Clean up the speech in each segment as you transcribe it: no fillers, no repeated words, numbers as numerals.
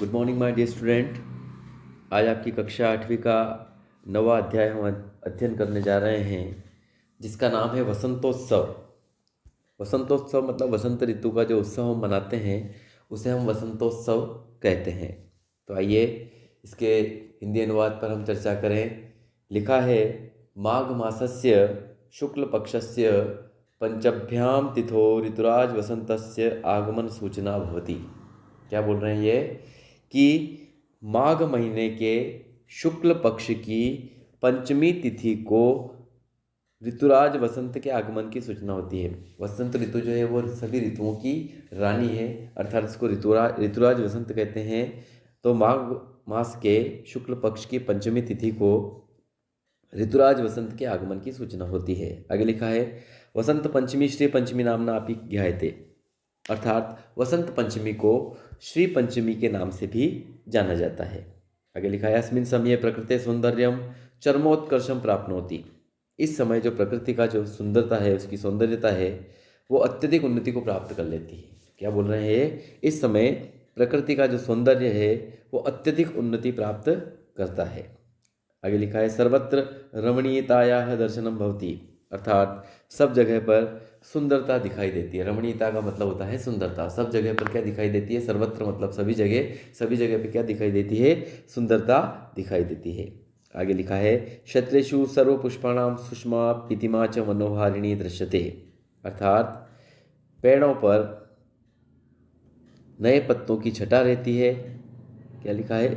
Good morning my dear student. आज आपकी कक्षा 8वीं का नवा अध्याय हम अध्ययन करने जा रहे हैं, जिसका नाम है वसंतोत्सव। वसंतोत्सव मतलब वसंत ऋतु का जो उत्सव हम मनाते हैं उसे हम वसंतोत्सव कहते हैं। तो आइए इसके हिंदी अनुवाद पर हम चर्चा करें। लिखा है, माघ मासस्य शुक्ल पक्षस्य पंचभ्याम तिथो ऋतुराज वसंतस्य आगमन सूचना भवति। क्या बोल रहे हैं ये कि माघ महीने के शुक्ल पक्ष की पंचमी तिथि को ऋतुराज वसंत के आगमन की सूचना होती है। वसंत ऋतु जो है वो सभी ऋतुओं की रानी है, अर्थात इसको ऋतुराज वसंत कहते हैं। तो माघ मास के शुक्ल पक्ष की पंचमी तिथि को ऋतुराज वसंत के आगमन की सूचना होती है। आगे लिखा है, वसंत पंचमी श्री पंचमी नामना अपि ज्ञायते, अर्थात वसंत पंचमी को श्री पंचमी के नाम से भी जाना जाता है। आगे लिखा है, अस्मिन् समये प्रकृते सौंदर्यम चरमोत्कर्षम प्राप्नोति। इस समय जो प्रकृति का जो सुंदरता है, उसकी सौंदर्यता है, वो अत्यधिक उन्नति को प्राप्त कर लेती है। क्या बोल रहे हैं, इस समय प्रकृति का जो सौंदर्य है वो अत्यधिक उन्नति प्राप्त करता है। आगे लिखा है, सर्वत्र रमणीयतायाः दर्शनम भवति, अर्थात सब जगह पर सुंदरता दिखाई देती है। रमणीयता का मतलब होता है सुंदरता। सब जगह पर क्या दिखाई देती है, सर्वत्र मतलब सभी जगह पे क्या दिखाई देती है, सुंदरता दिखाई देती है। आगे लिखा है, क्षेत्रेषु सर्वपुष्पाणां सुषमा पीतिमा च मनोहारिणी दृश्यते, अर्थात पेड़ों पर नए पत्तों की छटा रहती है। क्या लिखा है,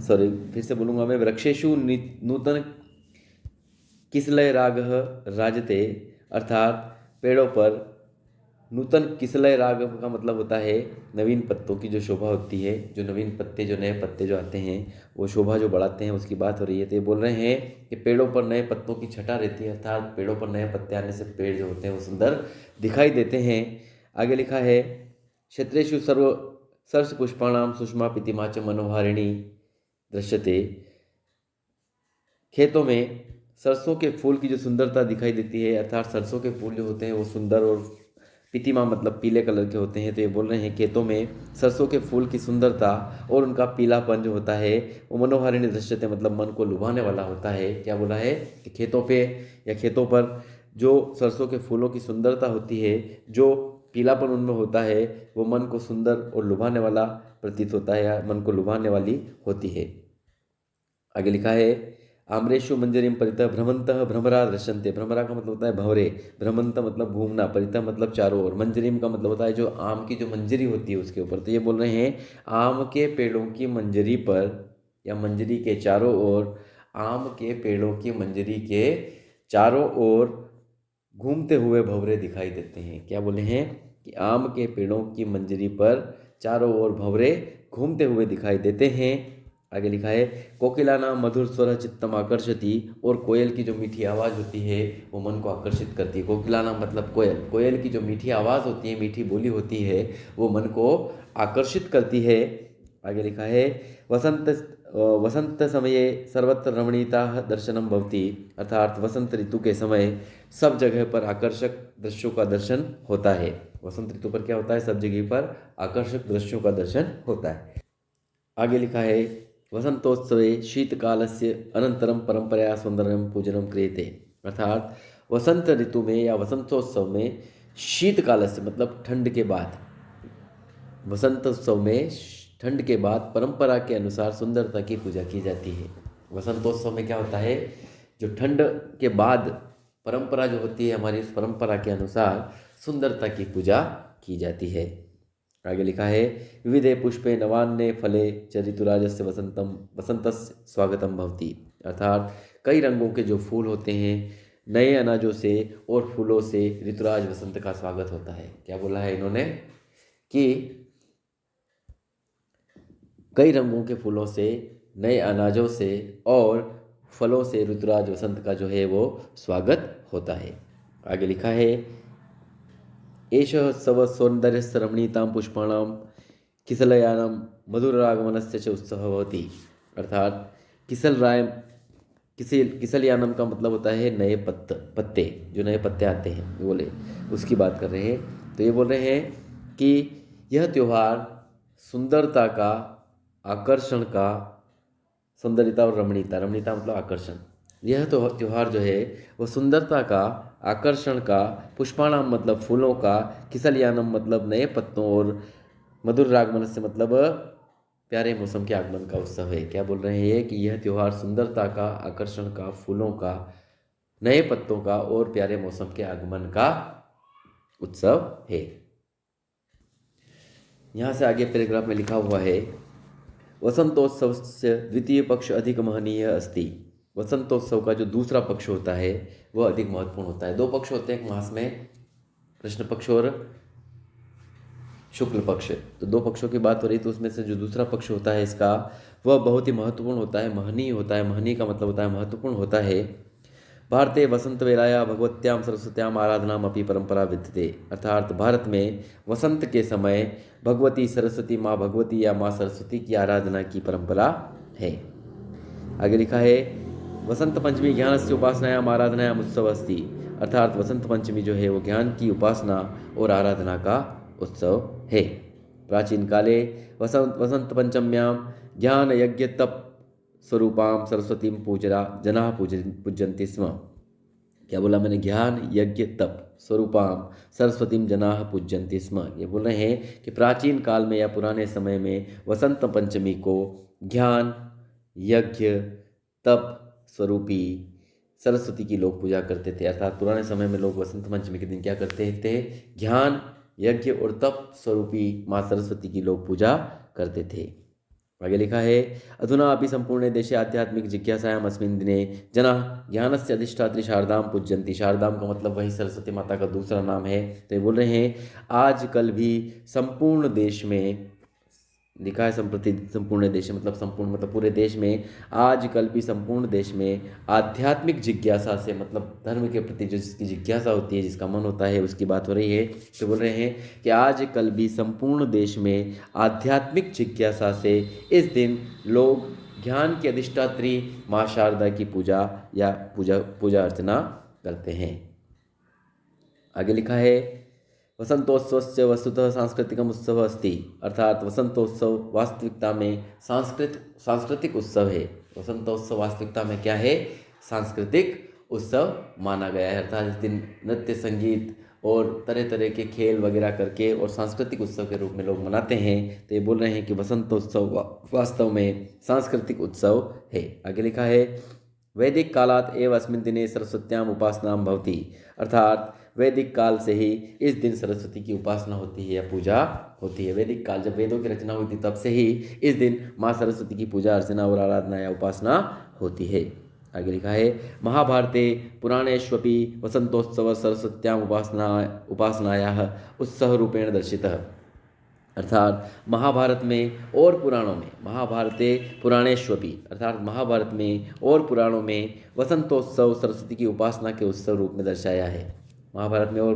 सॉरी फिर से बोलूँगा मैं, वृक्षेषु नूतन किसलय रागः राजते, अर्थात पेड़ों पर नूतन किसलय राग का मतलब होता है नवीन पत्तों की जो शोभा होती है। जो नवीन पत्ते, जो नए पत्ते जो आते हैं वो शोभा जो बढ़ाते हैं, उसकी बात हो रही है। तो ये बोल रहे हैं कि पेड़ों पर नए पत्तों की छटा रहती है, अर्थात पेड़ों पर नए पत्ते आने से पेड़ जो होते हैं वो सुंदर दिखाई देते हैं। आगे लिखा है, क्षेत्रेषु सर्ष पुष्पाणाम सुषमा पीतिमा च मनोहारिणी दृश्यते, खेतों में सरसों के फूल की जो सुंदरता दिखाई देती है, अर्थात सरसों के फूल जो होते हैं वो सुंदर और पीतिमा मतलब पीले कलर के होते हैं। तो ये बोल रहे हैं, खेतों में सरसों के फूल की सुंदरता और उनका पीलापन जो होता है वो मनोहारिणी दृश्यते मतलब मन को लुभाने वाला होता है। क्या बोला है कि खेतों पे या खेतों पर जो सरसों के फूलों की सुंदरता होती है, जो पीलापन उनमें होता है, वो मन को सुंदर और लुभाने वाला प्रतीत होता है या मन को लुभाने वाली होती है। आगे लिखा है, आम्रेशु मंजरीम परितः भ्रमंतः भ्रमरा दृश्यन्ते। भ्रमरा का मतलब होता है भंवरे, भ्रमंत मतलब घूमना, परितः मतलब चारों ओर, मंजरीम का मतलब होता है जो आम की जो मंजरी होती है उसके ऊपर। तो ये बोल रहे हैं, आम के पेड़ों की मंजरी पर या मंजरी के चारों ओर, आम के पेड़ों की मंजरी के चारों ओर घूमते हुए भंवरे दिखाई देते हैं। क्या बोले हैं कि आम के पेड़ों की मंजरी पर चारों ओर भंवरे घूमते हुए दिखाई देते हैं। आगे लिखा है, कोकिलानां मधुर स्वर चित्तम आकर्षति, और कोयल की जो मीठी आवाज़ होती है वो मन को आकर्षित करती है। कोकिलानां मतलब कोयल, कोयल की जो मीठी आवाज़ होती है, मीठी बोली होती है, वो मन को आकर्षित करती है। आगे लिखा है, वसंत समये सर्वत्र रमणीयता दर्शनम भवति, अर्थात वसंत ऋतु के समय सब जगह पर आकर्षक दृश्यों का दर्शन होता है। वसंत ऋतु पर क्या होता है, सब जगह पर आकर्षक दृश्यों का दर्शन होता है। आगे लिखा है, वसंतोत्सवे शीतकालस्य अनंतरम परंपराया सौंदर्यम पूजनम क्रियते, अर्थात वसंत ऋतु में या वसंतोत्सव में शीतकालस्य मतलब ठंड के बाद, वसंतोत्सव में ठंड के बाद परंपरा के अनुसार सुंदरता की पूजा की जाती है। वसंतोत्सव में क्या होता है, जो ठंड के बाद परंपरा जो होती है हमारी, उस परंपरा के अनुसार सुंदरता की पूजा की जाती है। आगे लिखा है, विविधे पुष्पे नवान्ने फले च ऋतुराजस्य वसंतस्य स्वागतम भवति, अर्थात कई रंगों के जो फूल होते हैं, नए अनाजों से और फूलों से ऋतुराज वसंत का स्वागत होता है। क्या बोला है इन्होंने कि कई रंगों के फूलों से, नए अनाजों से और फलों से ऋतुराज वसंत का जो है वो स्वागत होता है। आगे लिखा है, एषः उत्सवः सौन्दर्यस्य रमणीयतां पुष्पाणां किसलयानां मधुरागमनस्य च उत्सवः भवति, अर्थात किसलयानम का मतलब होता है नए पत्ते, जो नए पत्ते आते हैं बोले, उसकी बात कर रहे हैं। तो ये बोल रहे हैं कि यह त्यौहार सुंदरता का, आकर्षण का, सौंदर्यता और रमणीयता, रमणीयता मतलब आकर्षण। यह तो त्यौहार जो है वो सुंदरता का, आकर्षण का, पुष्पाणाम मतलब फूलों का, किसलयानम मतलब नए पत्तों और मधुर रागमन से मतलब प्यारे मौसम के आगमन का उत्सव है। क्या बोल रहे हैं कि यह त्यौहार सुंदरता का, आकर्षण का, फूलों का, नए पत्तों का और प्यारे मौसम के आगमन का उत्सव है। यहाँ से आगे पैराग्राफ में लिखा हुआ है, वसंतोत्सव से द्वितीय पक्ष अधिक महनीय अस्ति। वसंतोत्सव का जो दूसरा पक्ष होता है वह अधिक महत्वपूर्ण होता है। दो पक्ष होते हैं एक मास में, कृष्ण पक्ष और शुक्ल पक्ष। तो दो पक्षों की बात हो रही तो उसमें से जो दूसरा पक्ष होता है इसका वह बहुत ही महत्वपूर्ण होता है, महनीय होता है। महनीय का मतलब होता है महत्वपूर्ण होता है। भारते वसंत वेलाया भगवत्याम सरस्वत्याम आराधनाम अपनी परंपरा विद्यते। अर्थात भारत में वसंत के समय भगवती सरस्वती, माँ भगवती या माँ सरस्वती की आराधना की परंपरा है। आगे लिखा है, वसंत पंचमी ज्ञान से उपासनायाम आराधनायाम उत्सव अस्ति। अर्थात वसंत पंचमी जो है वो ज्ञान की उपासना और आराधना का उत्सव है। प्राचीन काले वसंत पंचम्याम ज्ञान यज्ञ तप स्वरूपाम सरस्वतीं पूजरा जना पूजन्ति स्म। क्या बोला मैंने? ज्ञान यज्ञ तप स्वरूपाम सरस्वतीं जना पूजन्ति स्म। ये बोल रहे हैं कि प्राचीन काल में या पुराने समय में वसंत पंचमी को ज्ञान यज्ञ तप स्वरूपी सरस्वती की लोग पूजा करते थे। अर्थात पुराने समय में लोग वसंत पंचमी के दिन क्या करते थे? ज्ञान यज्ञ और तप स्वरूपी माँ सरस्वती की लोग पूजा करते थे। आगे लिखा है, अधुना अपि संपूर्णे देशे आध्यात्मिक जिज्ञासायाम अस्मिन् दिने जना ज्ञानस्य अधिष्ठात्री शारदाम पूज्यन्ति। शारदाम का मतलब वही सरस्वती माता का दूसरा नाम है। तो ये बोल रहे हैं आज कल भी संपूर्ण देश में, लिखा है संप्रति संपूर्ण देश मतलब संपूर्ण मतलब पूरे देश में, आज कल भी संपूर्ण देश में आध्यात्मिक जिज्ञासा से मतलब धर्म के प्रति जो जिसकी जिज्ञासा होती है, जिसका मन होता है, उसकी बात हो रही है। तो बोल रहे हैं कि आज कल भी संपूर्ण देश में आध्यात्मिक जिज्ञासा से इस दिन लोग ज्ञान की अधिष्ठात्री माँ शारदा की पूजा या पूजा अर्चना करते हैं। आगे लिखा है, वसंतोत्सव से वस्तुतः सांस्कृतिकम उत्सव अस्ति। अर्थात वसंतोत्सव वास्तविकता में सांस्कृतिक उत्सव है। वसंतोत्सव वास्तविकता में क्या है? सांस्कृतिक उत्सव माना गया है। अर्थात इस दिन नृत्य संगीत और तरह तरह के खेल वगैरह करके और सांस्कृतिक उत्सव के रूप में लोग मनाते हैं। तो ये बोल रहे हैं कि वसंतोत्सव वास्तव में सांस्कृतिक उत्सव है। आगे लिखा है, वैदिक कालात एव अस्मिन् दिने सरस्वत्याम उपासनाम भवति। अर्थात वैदिक काल से ही इस दिन सरस्वती की उपासना होती है या पूजा होती है। वैदिक काल जब वेदों की रचना हुई थी तब से ही इस दिन माँ सरस्वती की पूजा अर्चना और आराधना या उपासना होती है। आगे लिखा है, महाभारते पुराणेष्वपि वसंतोत्सव सरस्वत्याम उपासनायाः उत्सव रूपेण दर्शितः। अर्थात महाभारत में और पुराणों में, महाभारते पुराणेष्वपि अर्थात महाभारत में और पुराणों में वसंतोत्सव सरस्वती की उपासना के उत्सव रूप में दर्शाया है। महाभारत में और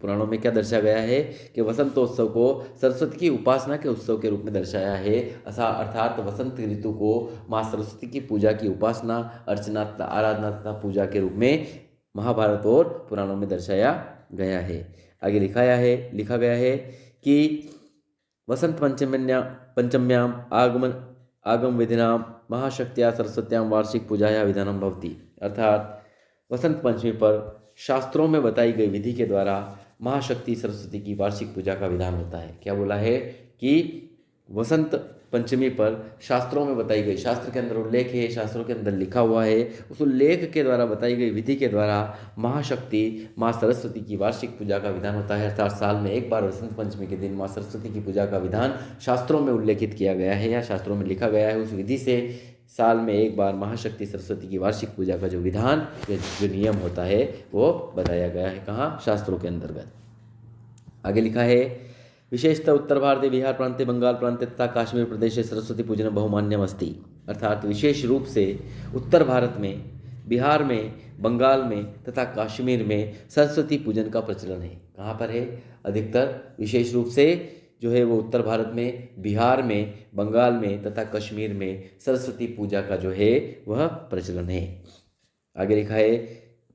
पुराणों में क्या दर्शाया गया है कि वसंतोत्सव को सरस्वती की उपासना के उत्सव के रूप में दर्शाया है। ऐसा अर्थात वसंत ऋतु को माँ सरस्वती की पूजा की उपासना अर्चना आराधना तथा पूजा के रूप में महाभारत और पुराणों में दर्शाया गया है। आगे लिखा गया है कि वसंत पंचम्याम आगम विधिनाम महाशक्तिया सरस्वत्याम वार्षिक पूजाया विधानम भवति। अर्थात वसंत पंचमी पर शास्त्रों में बताई गई विधि के द्वारा महाशक्ति सरस्वती की वार्षिक पूजा का विधान होता है। क्या बोला है कि वसंत पंचमी पर शास्त्रों में बताई गई, शास्त्र के अंदर उल्लेख है, शास्त्रों के अंदर लिखा हुआ है, उस उल्लेख के द्वारा बताई गई विधि के द्वारा महाशक्ति माँ सरस्वती की वार्षिक पूजा का विधान होता है। अर्थात साल में एक बार वसंत पंचमी के दिन माँ सरस्वती की पूजा का विधान शास्त्रों में उल्लेखित किया गया है या शास्त्रों में लिखा गया है। उस विधि से साल में एक बार महाशक्ति सरस्वती की वार्षिक पूजा का जो विधान जो नियम होता है वो बताया गया है। कहाँ? शास्त्रों के अंतर्गत। आगे लिखा है, विशेषतः उत्तर भारते बिहार प्रांते बंगाल प्रांते तथा काश्मीर प्रदेश सरस्वती पूजन बहुमान्यम अस्ति। अर्थात विशेष रूप से उत्तर भारत में, बिहार में, बंगाल में तथा कश्मीर में सरस्वती पूजन का प्रचलन है। कहाँ पर है? अधिकतर विशेष रूप से जो है वो उत्तर भारत में, बिहार में, बंगाल में तथा कश्मीर में सरस्वती पूजा का जो है वह प्रचलन है। आगे लिखा है,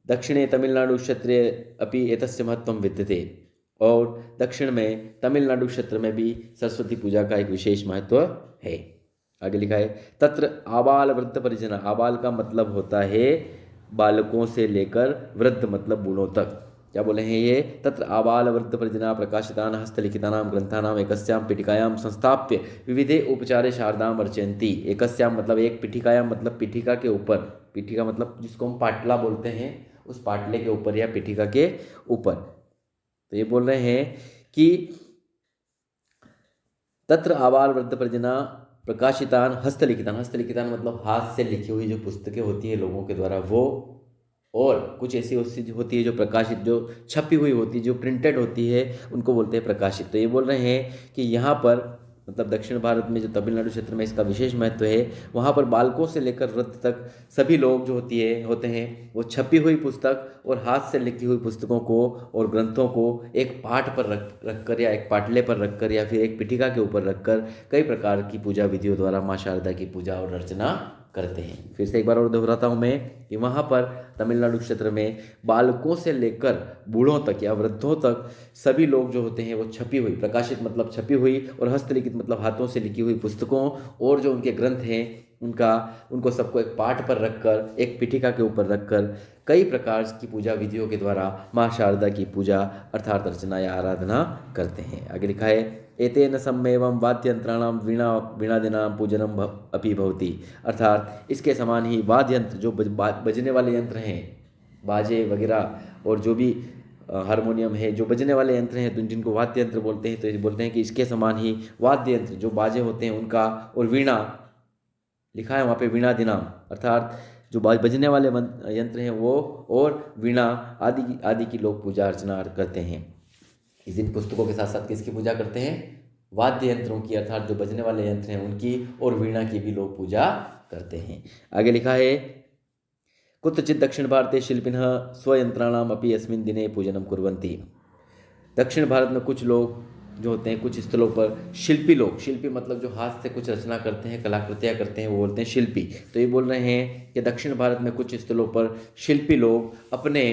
दक्षिणे तमिलनाडु क्षेत्रे अपि एतस्य महत्वं विद्यते। और दक्षिण में तमिलनाडु क्षेत्र में भी सरस्वती पूजा का एक विशेष महत्व है। आगे लिखा है तत्र आबाल वृद्ध परिजना। आबाल का मतलब होता है बालकों से लेकर वृद्ध मतलब बूढ़ों तक। क्या बोले हैं ये? तत्र आबाल वृद्ध परिजना प्रकाशितानां हस्तलिखितानां ग्रंथानां एकस्यां पीठिकायां संस्थाप्य विविधे उपचारे शारदां अर्चयन्ति। एकस्यां मतलब एक, पीठिकायां मतलब पीठिका के ऊपर, पीठिका मतलब जिसको हम पाटला बोलते हैं, उस पाटले के ऊपर या पीठिका के ऊपर। तो ये बोल रहे हैं कि तत्र आबाल वृद्ध परिजना प्रकाशितान हस्तलिखितान। हस्तलिखितान मतलब हाथ से लिखी हुई जो पुस्तकें होती है लोगों के द्वारा वो, और कुछ ऐसी होती है जो प्रकाशित, जो छपी हुई होती है, जो प्रिंटेड होती है, उनको बोलते हैं प्रकाशित। तो ये बोल रहे हैं कि यहाँ पर मतलब दक्षिण भारत में जो तमिलनाडु क्षेत्र में इसका विशेष महत्व है, वहाँ पर बालकों से लेकर वृद्ध तक सभी लोग जो होते हैं वो छपी हुई पुस्तक और हाथ से लिखी हुई पुस्तकों को और ग्रंथों को एक पाठ पर रख कर या एक पाटले पर रखकर या फिर एक पीठिका के ऊपर रखकर कई प्रकार की पूजा विधियों द्वारा माँ शारदा की पूजा और अर्चना करते हैं। फिर से एक बार और दोहराता हूँ मैं कि वहाँ पर तमिलनाडु क्षेत्र में बालकों से लेकर बूढ़ों तक या वृद्धों तक सभी लोग जो होते हैं वो छपी हुई, प्रकाशित मतलब छपी हुई, और हस्तलिखित मतलब हाथों से लिखी हुई पुस्तकों और जो उनके ग्रंथ हैं उनको सबको एक पाठ पर रखकर, एक पीठिका के ऊपर रखकर कई प्रकार की पूजा विधियों के द्वारा माँ शारदा की पूजा अर्थात अर्चना या आराधना करते हैं। आगे लिखा है एतेन सम्मेवं वाद्ययंत्राणां वीणादीनां पूजनम अपि भवति। अर्थात इसके समान ही वाद्य यंत्र जो बजने वाले यंत्र हैं, बाजे वगैरह और जो भी हारमोनियम है, जो बजने वाले यंत्र हैं जिनको वाद्य यंत्र बोलते हैं, तो ये बोलते हैं कि इसके समान ही वाद्य यंत्र जो बाजे होते हैं उनका, और वीणा लिखा है वहाँ पे वीणादीनां, अर्थात जो बजने वाले यंत्र हैं वो और वीणा आदि की लोग पूजा अर्चना करते हैं। इस दिन पुस्तकों के साथ साथ किसकी पूजा करते हैं? वाद्य यंत्रों की, अर्थात जो बजने वाले यंत्र हैं उनकी और वीणा की भी लोग पूजा करते हैं। आगे लिखा है कुत्रचित् दक्षिण भारते शिल्पिनः स्वयंत्राणाम अपि अस्मिन् दिने पूजनम कुर्वन्ति। दक्षिण भारत में कुछ लोग जो होते हैं, कुछ स्थलों पर शिल्पी लोग, शिल्पी मतलब जो हाथ से कुछ रचना करते हैं, कलाकृतियाँ करते हैं, वो बोलते हैं शिल्पी। तो ये बोल रहे हैं कि दक्षिण भारत में कुछ स्थलों पर शिल्पी लोग अपने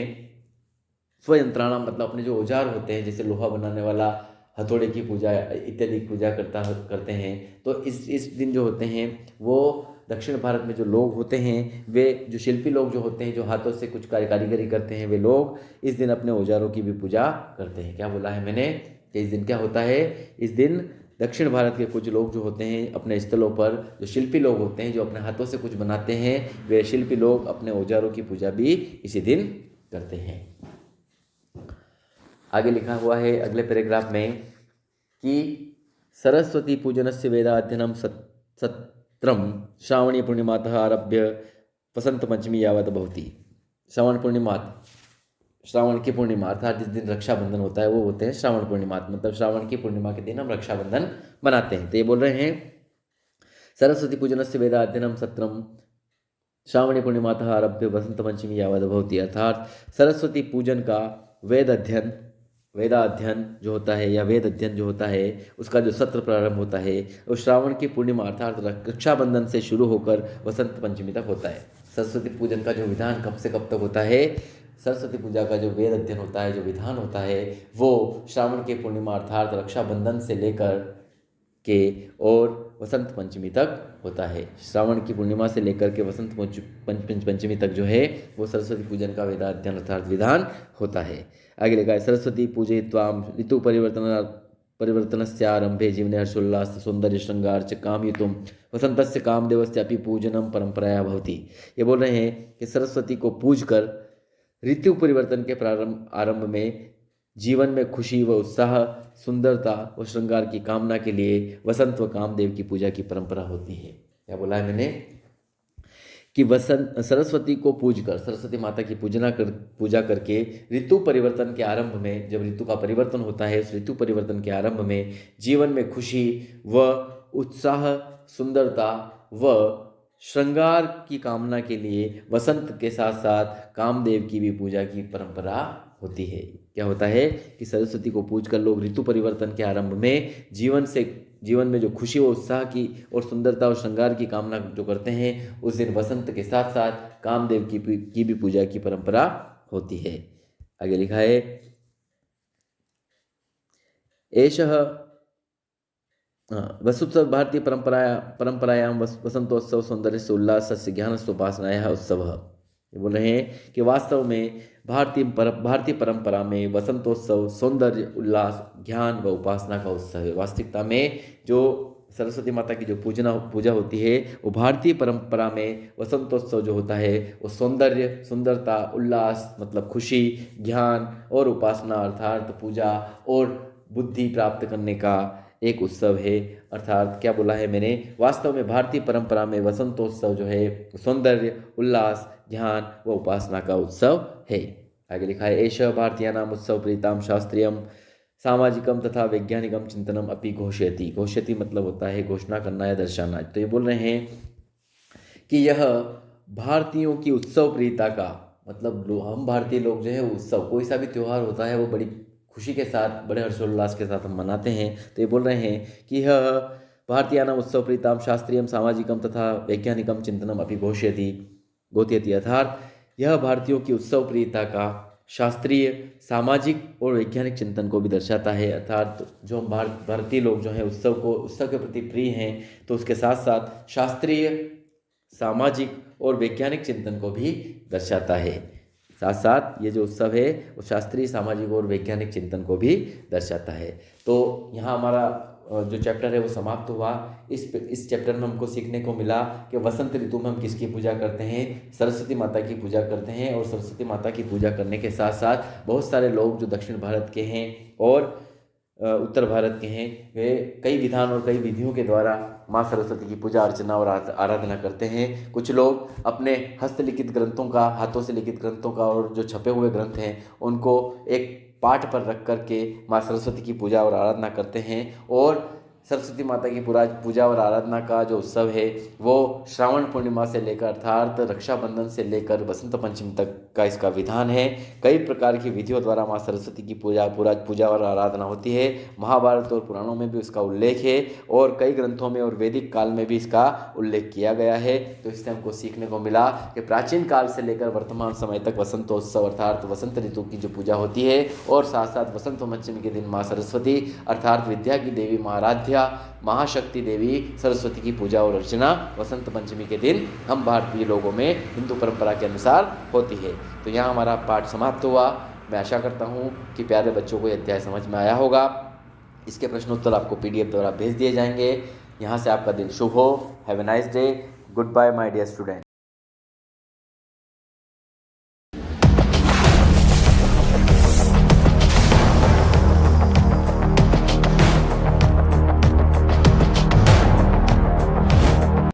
स्वयंत्राणाम मतलब अपने जो औजार होते हैं, जैसे लोहा बनाने वाला, हथौड़े की पूजा इत्यादि की पूजा करते हैं। तो इस दिन जो होते हैं वो दक्षिण भारत में जो लोग होते हैं, वे जो शिल्पी लोग जो होते हैं, जो हाथों से कुछ कारीगरी करते हैं, वे लोग इस दिन अपने औजारों की भी पूजा करते हैं। क्या बोला है मैंने कि इस दिन क्या होता है? इस दिन दक्षिण भारत के कुछ लोग जो होते हैं अपने स्थलों पर, जो शिल्पी लोग होते हैं, जो अपने हाथों से कुछ बनाते हैं, वे शिल्पी लोग अपने औजारों की पूजा भी इसी दिन करते हैं। आगे लिखा हुआ है अगले पैराग्राफ में कि सरस्वती पूजनस्य वेदाध्ययनं सत्रम श्रावणी पूर्णिमातः आरभ्य वसंत पंचमी यावत भवति। श्रावण की पूर्णिमा अर्थात जिस दिन रक्षाबंधन होता है वो होते हैं श्रावण पूर्णिमा, मतलब श्रावण की पूर्णिमा के दिन हम रक्षाबंधन मनाते हैं। तो ये बोल रहे हैं सरस्वती पूजनस्य वेदाध्ययनं सत्रम श्रावणी पूर्णिमातः आरभ्य वसंत पंचमी यावत भवति। अर्थात सरस्वती पूजन का वेदाध्ययन जो होता है या वेद अध्ययन जो होता है उसका जो सत्र प्रारंभ होता है वो श्रावण की पूर्णिमा अर्थात रक्षाबंधन से शुरू होकर वसंत पंचमी तक होता है। सरस्वती पूजन का जो विधान कब से कब तक होता है? सरस्वती पूजा का जो वेद अध्ययन होता है, जो विधान होता है, वो श्रावण की पूर्णिमा अर्थात रक्षाबंधन से लेकर के और वसंत पंचमी तक होता है। श्रावण की पूर्णिमा से लेकर के वसंत पंचमी तक जो है वो सरस्वती पूजन का वेदाध्ययन अर्थात विधान होता है। आगे लिखा है सरस्वती पूजयित्वां ऋतु परिवर्तनस्य आरंभे जीवने हर्षोल्लास सौंदर्य श्रृंगार च कामयुतुम वसंतस्य कामदेवस्य अपि पूजनम परंपराया भवति। ये बोल रहे हैं कि सरस्वती को पूज कर ऋतु परिवर्तन के आरंभ में जीवन में खुशी व उत्साह, सुंदरता व श्रृंगार की कामना के लिए वसंत व कामदेव की पूजा की परंपरा होती है। क्या बोला है मैंने कि सरस्वती को पूज कर, सरस्वती माता की पूजा करके ऋतु परिवर्तन के आरंभ में, जब ऋतु का परिवर्तन होता है उस ऋतु परिवर्तन के आरंभ में जीवन में खुशी व उत्साह, सुंदरता व श्रृंगार की कामना के लिए वसंत के साथ साथ कामदेव की भी पूजा की परंपरा होती है। क्या होता है कि सरस्वती को पूजकर लोग ऋतु परिवर्तन के आरंभ में जीवन में जो खुशी और उत्साह की और सुंदरता और श्रृंगार की कामना जो करते हैं, उस दिन वसंत के साथ साथ कामदेव की भी पूजा की परंपरा होती है। आगे लिखा है एषः वसुत्सव भारतीय परंपरायां वसंतोत्सव सौंदर्यस्य उल्लासस्य ज्ञानस्य उपासनायाः उत्सवः। ये बोल रहे हैं कि वास्तव में भारतीय परंपरा में वसंतोत्सव सौंदर्य उल्लास ज्ञान व उपासना का उत्सव है। वास्तविकता में जो सरस्वती माता की जो पूजा होती है वो भारतीय परंपरा में वसंतोत्सव जो होता है वो सौंदर्य सुंदरता उल्लास मतलब खुशी ज्ञान और उपासना अर्थात पूजा और बुद्धि प्राप्त करने का एक उत्सव है। अर्थात क्या बोला है मैंने, वास्तव में भारतीय परंपरा में वसंतोत्सव जो है सौंदर्य उल्लास ध्यान व उपासना का उत्सव है। आगे लिखा है एष भारतीयानाम उत्सव प्रीताम शास्त्रीयम सामाजिकम तथा वैज्ञानिकम चिंतनम अपि घोषयति। घोषयति मतलब होता है घोषणा करना या दर्शाना। तो ये बोल रहे हैं कि यह भारतीयों की उत्सव प्रियता का मतलब हम भारतीय लोग जो है उत्सव कोई सा भी त्यौहार होता है वो बड़ी खुशी के साथ बड़े हर्षोल्लास के साथ हम मनाते हैं। तो ये बोल रहे हैं कि यह भारतीयानाम उत्सव प्रीताम शास्त्रीयम सामाजिकम तथा वैज्ञानिकम चिंतनम अपि घोषयति अर्थात यह भारतीयों की उत्सव प्रियता का शास्त्रीय सामाजिक और वैज्ञानिक चिंतन को भी दर्शाता है। अर्थात जो हम भारतीय लोग जो हैं उत्सव के प्रति प्रिय हैं तो उसके साथ साथ शास्त्रीय सामाजिक और वैज्ञानिक चिंतन को भी दर्शाता है। साथ साथ ये जो उत्सव है वो शास्त्रीय सामाजिक और वैज्ञानिक चिंतन को भी दर्शाता है। तो यहाँ हमारा जो चैप्टर है वो समाप्त हुआ। इस चैप्टर में हमको सीखने को मिला कि वसंत ऋतु में हम किसकी पूजा करते हैं, सरस्वती माता की पूजा करते हैं। और सरस्वती माता की पूजा करने के साथ साथ बहुत सारे लोग जो दक्षिण भारत के हैं और उत्तर भारत के हैं वे कई विधान और कई विधियों के द्वारा माँ सरस्वती की पूजा अर्चना और आराधना करते हैं। कुछ लोग अपने हस्तलिखित ग्रंथों का हाथों से लिखित ग्रंथों का और जो छपे हुए ग्रंथ हैं उनको एक पाठ पर रख करके माँ सरस्वती की पूजा और आराधना करते हैं। और सरस्वती माता की पूजा और आराधना का जो उत्सव है वो श्रावण पूर्णिमा से लेकर अर्थात रक्षाबंधन से लेकर बसंत पंचमी तक का इसका विधान है। कई प्रकार की विधियों द्वारा माँ सरस्वती की पूजा और आराधना होती है। महाभारत और पुराणों में भी इसका उल्लेख है और कई ग्रंथों में और वैदिक काल में भी इसका उल्लेख किया गया है। तो इससे हमको सीखने को मिला कि प्राचीन काल से लेकर वर्तमान समय तक वसंतोत्सव अर्थात वसंत ऋतु की जो पूजा होती है और साथ साथ वसंत पंचमी के दिन माँ सरस्वती अर्थात विद्या की देवी महाराध्या महाशक्ति देवी सरस्वती की पूजा और अर्चना वसंत पंचमी के दिन हम भारतीय लोगों में हिंदू परंपरा के अनुसार होती है। तो यहाँ हमारा पाठ समाप्त हुआ। मैं आशा करता हूँ कि प्यारे बच्चों को यह अध्याय समझ में आया होगा। इसके प्रश्नोत्तर आपको PDF द्वारा भेज दिए जाएंगे। यहाँ से आपका दिन शुभ हो। Have a nice day. Good bye my dear student.